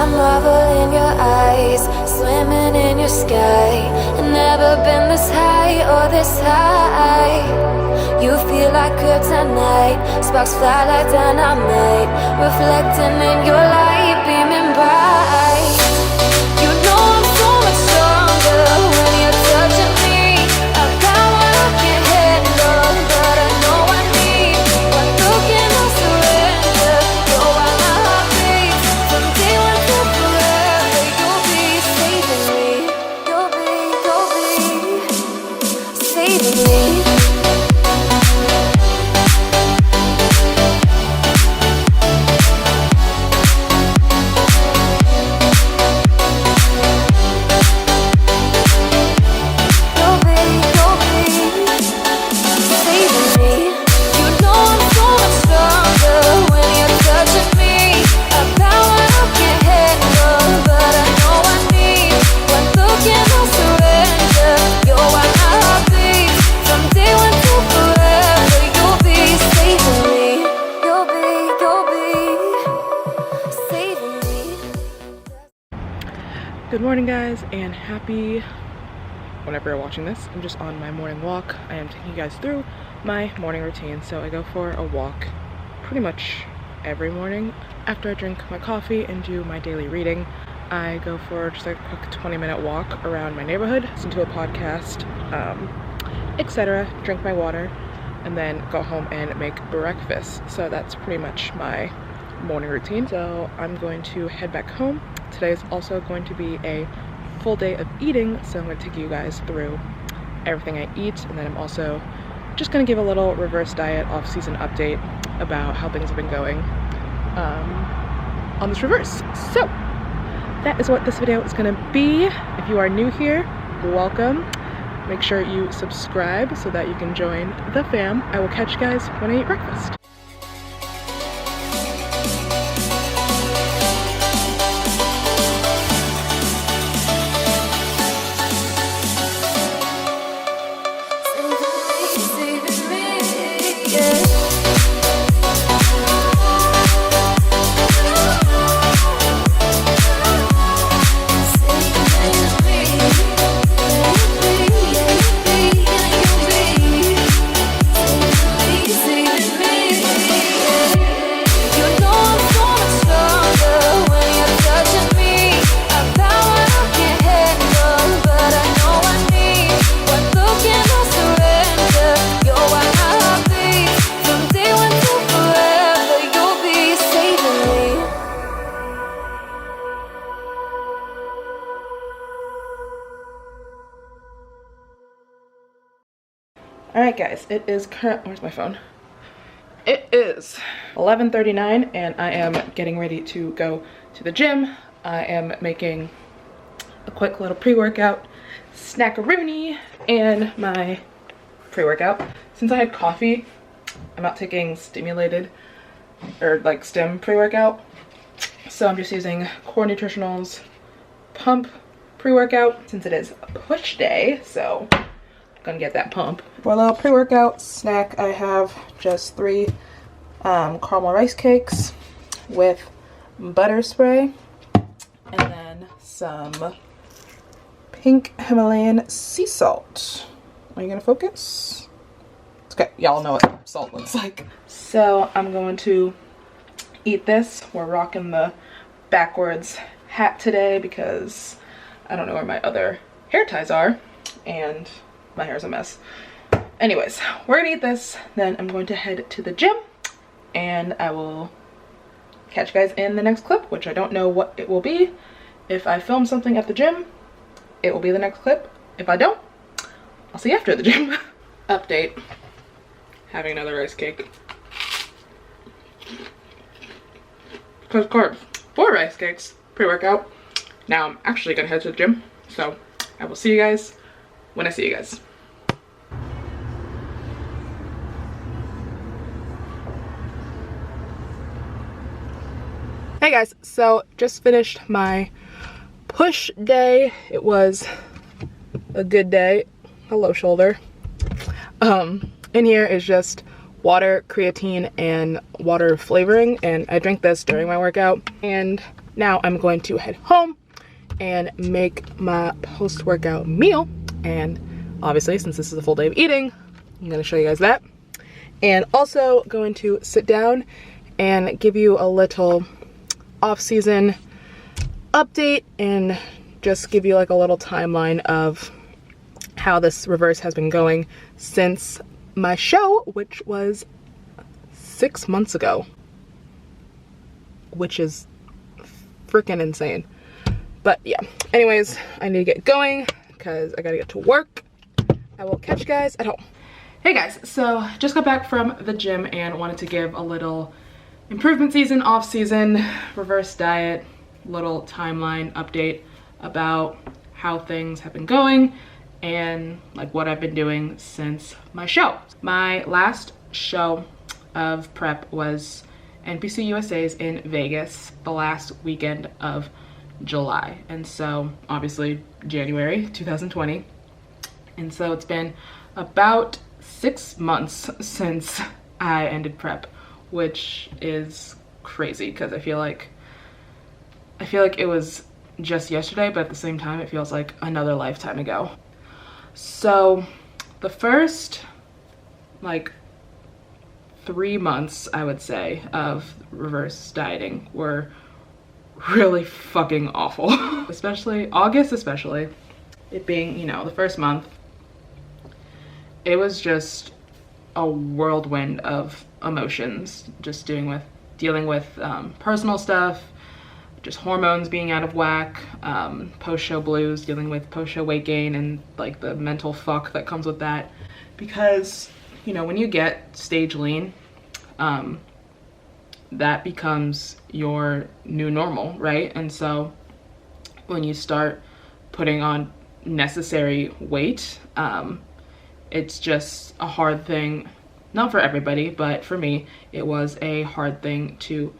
I marvel in your eyes, swimming in your sky. I've never been this high or this high. You feel like kryptonite, sparks fly like dynamite, reflecting in your light, beaming bright. You know I'm so much stronger when you're touching me. I've got what I can't handle, but I know I need one look and I'll surrender. You're why my heart beats from day one to forever. You'll be saving me. You'll be saving me. Good morning, guys, and happy whenever you're watching this. I'm just on my morning walk. I am taking you guys through my morning routine. So I go for a walk pretty much every morning. After I drink my coffee and do my daily reading, I go for just like a quick 20-minute walk around my neighborhood, listen to a podcast, etc., drink my water, and then go home and make breakfast. So that's pretty much my morning routine. So I'm going to head back home. Today is also going to be a full day of eating, so I'm going to take you guys through everything I eat, and then I'm also just going to give a little reverse diet off-season update about how things have been going on this reverse. So that is what this video is going to be. If you are new here, welcome. Make sure you subscribe so that you can join the fam. I will catch you guys when I eat breakfast. Alright guys, it is where's my phone? It is 11:39 and I am getting ready to go to the gym. I am making a quick little pre-workout snackaroonie and my pre-workout. Since I had coffee, I'm not taking stimulated or like stim pre-workout. So I'm just using Core Nutritional's pump pre-workout since it is push day, so gonna get that pump. For a little pre-workout snack, I have just 3 caramel rice cakes with butter spray and then some pink Himalayan sea salt. Are you gonna focus? It's okay, y'all know what salt looks like. So I'm going to eat this. We're rocking the backwards hat today because I don't know where my other hair ties are and my hair's a mess. Anyways, we're gonna eat this, then I'm going to head to the gym, and I will catch you guys in the next clip, which I don't know what it will be. If I film something at the gym, it will be the next clip. If I don't, I'll see you after the gym. Update. Having another rice cake. Because carbs. 4 rice cakes, pre-workout. Now I'm actually gonna head to the gym, so I will see you guys when I see you guys. Hey guys, so just finished my push day. It was a good day. Hello, shoulder. In here is just water, creatine, and water flavoring, and I drink this during my workout. And now I'm going to head home and make my post-workout meal. And obviously, since this is a full day of eating, I'm gonna show you guys that. And also going to sit down and give you a little off-season update and just give you like a little timeline of how this reverse has been going since my show, which was 6 months ago, which is freaking insane. But yeah, anyways, I need to get going because I gotta get to work. I will catch you guys at home. Hey guys, so just got back from the gym and wanted to give a little improvement season, off season, reverse diet, little timeline update about how things have been going and like what I've been doing since my show. My last show of prep was NPC USA's in Vegas the last weekend of July, and so obviously January 2020, and so it's been about 6 months since I ended prep, which is crazy because I feel like it was just yesterday, but at the same time it feels like another lifetime ago. So the first like 3 months, I would say, of reverse dieting were really fucking awful. Especially August, it being, you know, the first month. It was just a whirlwind of emotions, just dealing with personal stuff, just hormones being out of whack, post-show blues, dealing with post-show weight gain and like the mental fuck that comes with that. Because, you know, when you get stage lean, that becomes your new normal, right? And so when you start putting on necessary weight, it's just a hard thing, not for everybody, but for me, it was a hard thing to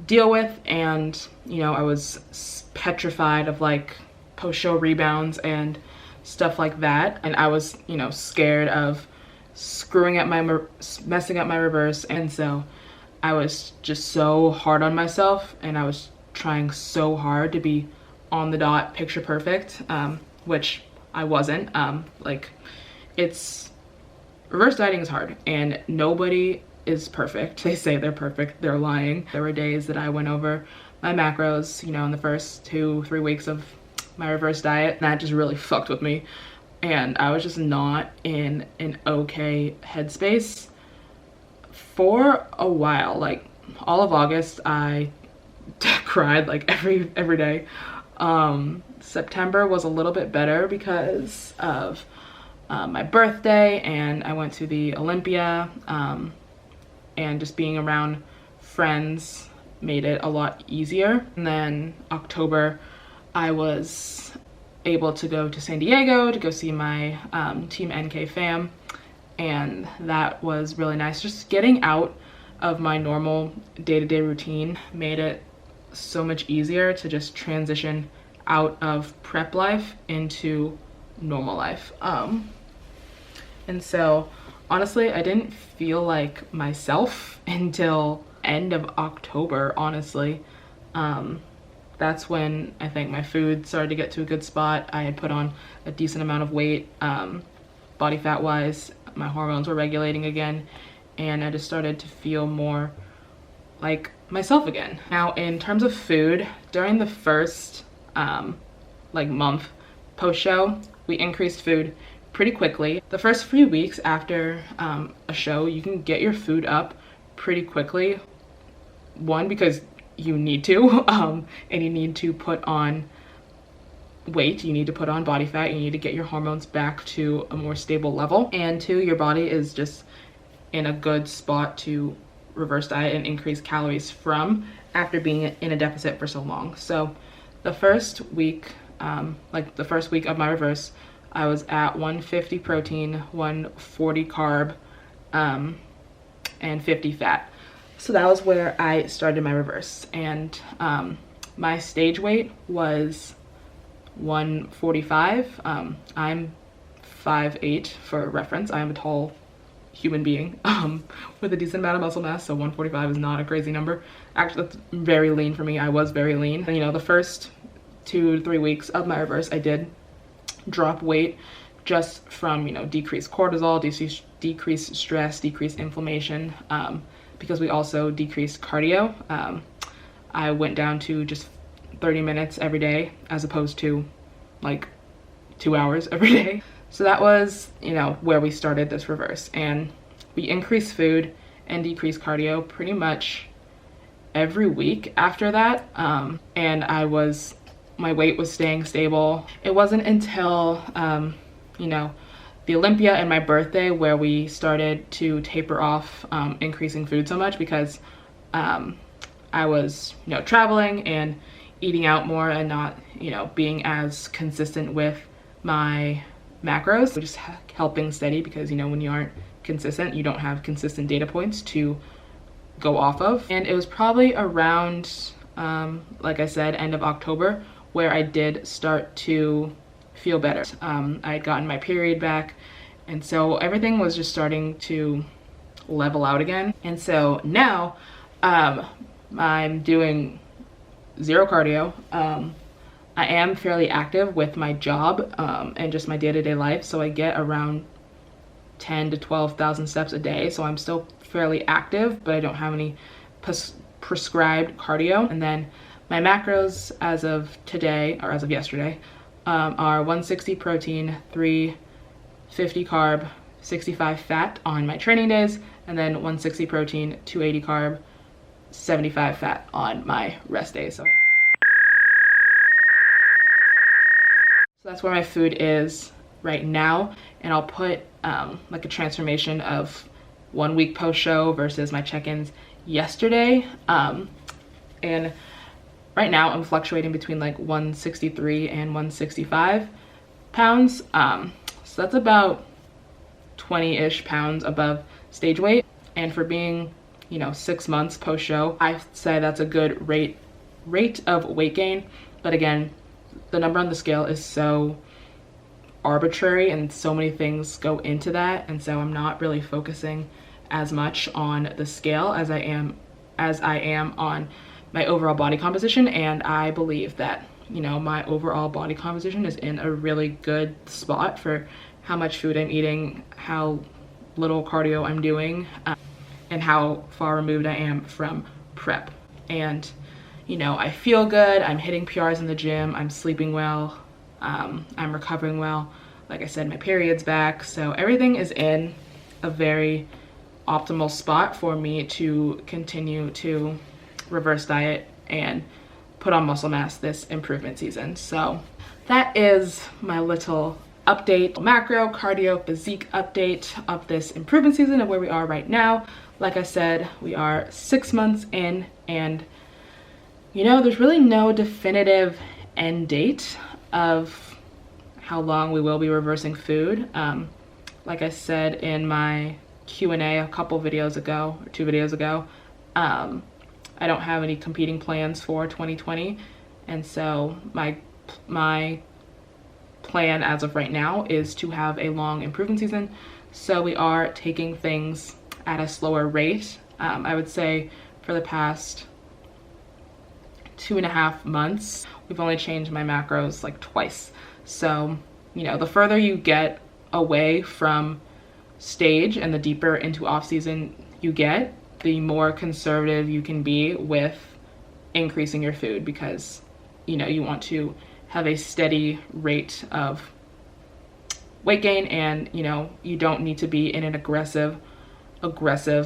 deal with. And you know, I was petrified of like post-show rebounds and stuff like that, and I was, you know, scared of messing up my reverse. And so I was just so hard on myself, and I was trying so hard to be on the dot, picture perfect, which I wasn't. Like, reverse dieting is hard, and nobody is perfect. They say they're perfect, they're lying. There were days that I went over my macros, you know, in the first 2-3 weeks of my reverse diet, and that just really fucked with me. And I was just not in an okay headspace for a while. Like all of August, I cried like every day. September was a little bit better because of my birthday, and I went to the Olympia, and just being around friends made it a lot easier. And then October, I was able to go to San Diego to go see my Team NK fam, and that was really nice. Just getting out of my normal day-to-day routine made it so much easier to just transition out of prep life into normal life. And so honestly, I didn't feel like myself until end of October, honestly. That's when I think my food started to get to a good spot. I had put on a decent amount of weight, body fat wise. My hormones were regulating again, and I just started to feel more like myself again. Now, in terms of food, during the first like month post-show, we increased food pretty quickly. The first few weeks after a show, you can get your food up pretty quickly. One, because you need to, and you need to put on weight, you need to put on body fat, you need to get your hormones back to a more stable level. And two, your body is just in a good spot to reverse diet and increase calories from after being in a deficit for so long. So the first week, like the first week of my reverse, I was at 150 protein, 140 carb, and 50 fat. So that was where I started my reverse. And my stage weight was 145. I'm 5'8" for reference. I am a tall human being with a decent amount of muscle mass. So 145 is not a crazy number. Actually, that's very lean for me. I was very lean. And, you know, the first 2 to 3 weeks of my reverse, I did drop weight just from, you know, decreased cortisol, decreased stress, decreased inflammation, because we also decreased cardio. I went down to just 30 minutes every day as opposed to like 2 hours every day. So that was, you know, where we started this reverse, and we increased food and decreased cardio pretty much every week after that. And my weight was staying stable. It wasn't until, you know, the Olympia and my birthday where we started to taper off increasing food so much, because I was, you know, traveling and eating out more and not, you know, being as consistent with my macros. Just helping steady, because, you know, when you aren't consistent, you don't have consistent data points to go off of. And it was probably around, like I said, end of October, where I did start to feel better. I had gotten my period back, and so everything was just starting to level out again. And so now I'm doing zero cardio. I am fairly active with my job and just my day-to-day life, so I get around 10 to 12,000 steps a day, so I'm still fairly active, but I don't have any prescribed cardio. And then my macros as of today, or as of yesterday, are 160 protein, 350 carb, 65 fat on my training days, and then 160 protein, 280 carb, 75 fat on my rest days. So that's where my food is right now, and I'll put like a transformation of 1 week post show versus my check-ins yesterday. And right now I'm fluctuating between like 163 and 165 pounds. So that's about 20-ish pounds above stage weight. And for being, you know, 6 months post show, I say that's a good rate of weight gain. But again, the number on the scale is so arbitrary and so many things go into that, and so I'm not really focusing as much on the scale as I am on my overall body composition. And I believe that, you know, my overall body composition is in a really good spot for how much food I'm eating, how little cardio I'm doing, and how far removed I am from prep. And, you know, I feel good, I'm hitting PRs in the gym, I'm sleeping well, I'm recovering well. Like I said, my period's back, so everything is in a very optimal spot for me to continue to reverse diet and put on muscle mass this improvement season. So that is my little update, macro, cardio, physique update of this improvement season of where we are right now. Like I said, we are 6 months in, and you know, there's really no definitive end date of how long we will be reversing food. Like I said in my Q&A a couple videos ago, or 2 videos ago, I don't have any competing plans for 2020, and so my plan as of right now is to have a long improvement season. So we are taking things at a slower rate. I would say for the past 2.5 months, we've only changed my macros like twice. So, you know, the further you get away from stage and the deeper into off season you get, the more conservative you can be with increasing your food, because, you know, you want to have a steady rate of weight gain, and, you know, you don't need to be in an aggressive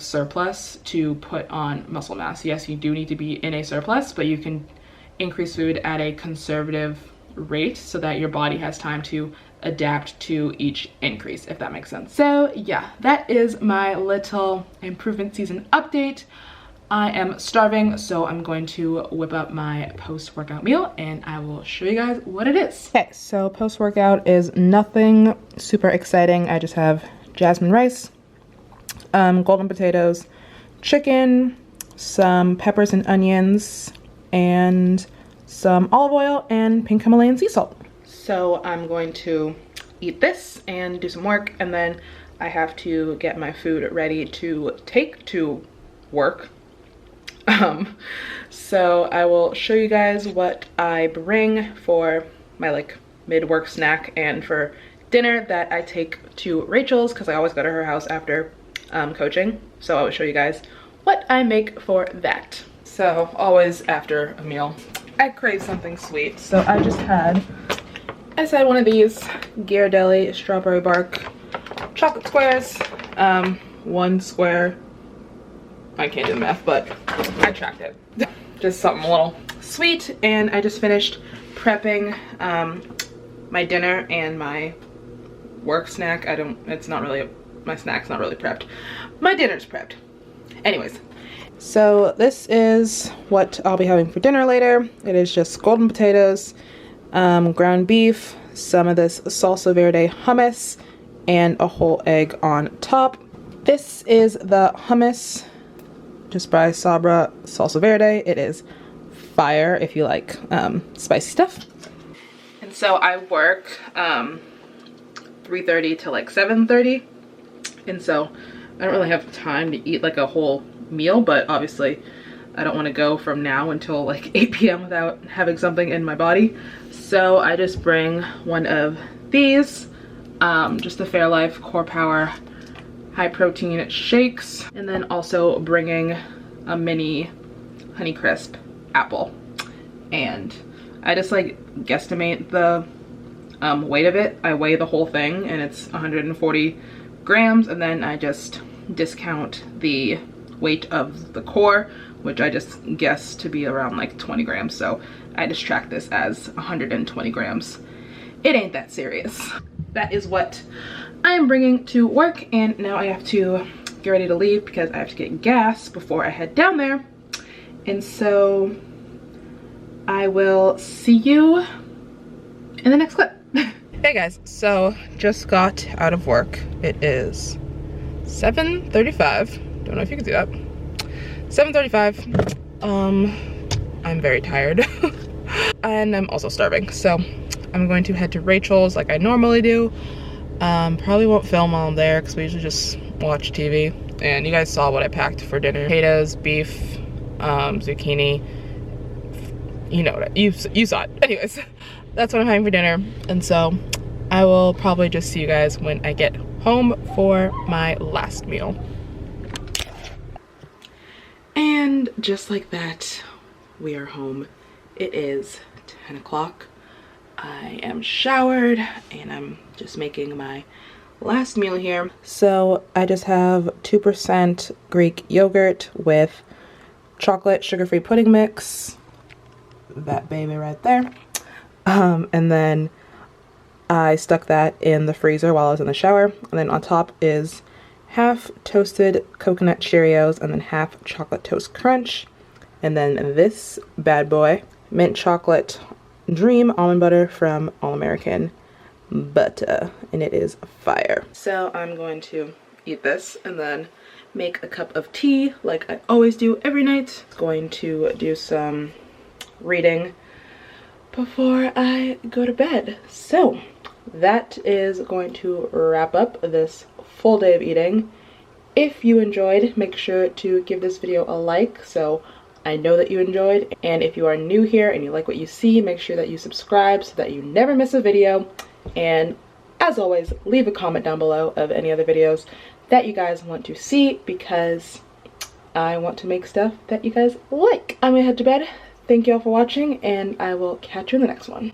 surplus to put on muscle mass. Yes, you do need to be in a surplus, but you can increase food at a conservative rate so that your body has time to adapt to each increase, if that makes sense. So yeah, that is my little improvement season update. I am starving, so I'm going to whip up my post-workout meal and I will show you guys what it is. Okay, so post-workout is nothing super exciting. I just have jasmine rice, golden potatoes, chicken, some peppers and onions, and some olive oil and pink Himalayan sea salt. So I'm going to eat this and do some work, and then I have to get my food ready to take to work. So I will show you guys what I bring for my like mid-work snack and for dinner that I take to Rachel's, because I always go to her house after coaching. So I will show you guys what I make for that. So always after a meal, I crave something sweet. So I just had one of these Ghirardelli strawberry bark chocolate squares. 1 square, I can't do the math, but I tracked it. Just something a little sweet. And I just finished prepping my dinner and my work snack. My snack's not really prepped. My dinner's prepped. Anyways, so this is what I'll be having for dinner later. It is just golden potatoes, ground beef, some of this salsa verde hummus, and a whole egg on top. This is the hummus just by Sabra Salsa Verde. It is fire if you like spicy stuff. And so I work 3:30 to like 7:30, and so I don't really have time to eat like a whole meal, but obviously I don't want to go from now until like 8 p.m. without having something in my body. So I just bring one of these, just the Fairlife Core Power high protein shakes, and then also bringing a mini Honeycrisp apple. And I just like guesstimate the weight of it. I weigh the whole thing and it's 140 grams, and then I just discount the weight of the core, which I just guess to be around like 20 grams. So I just track this as 120 grams. It ain't that serious. That is what I am bringing to work, and now I have to get ready to leave because I have to get gas before I head down there. And so I will see you in the next clip. Hey guys, so just got out of work. It is 7:35. Don't know if you can see that. 7:35. I'm very tired and I'm also starving. So I'm going to head to Rachel's like I normally do. Probably won't film while I'm there because we usually just watch TV. And you guys saw what I packed for dinner. Potatoes, beef, zucchini. You know what, you saw it. Anyways, that's what I'm having for dinner. And so I will probably just see you guys when I get home for my last meal. And just like that, we are home. It is 10 o'clock. I am showered and I'm just making my last meal here. So I just have 2% Greek yogurt with chocolate sugar-free pudding mix. That baby right there. And then I stuck that in the freezer while I was in the shower. And then on top is half toasted coconut Cheerios and then half chocolate toast crunch. And then this bad boy, mint chocolate dream almond butter from All American Butter, and it is fire. So I'm going to eat this and then make a cup of tea like I always do every night. Going to do some reading before I go to bed. So that is going to wrap up this full day of eating. If you enjoyed, make sure to give this video a like so I know that you enjoyed. And if you are new here and you like what you see, make sure that you subscribe so that you never miss a video. And as always, leave a comment down below of any other videos that you guys want to see, because I want to make stuff that you guys like. I'm gonna head to bed. Thank you all for watching, and I will catch you in the next one.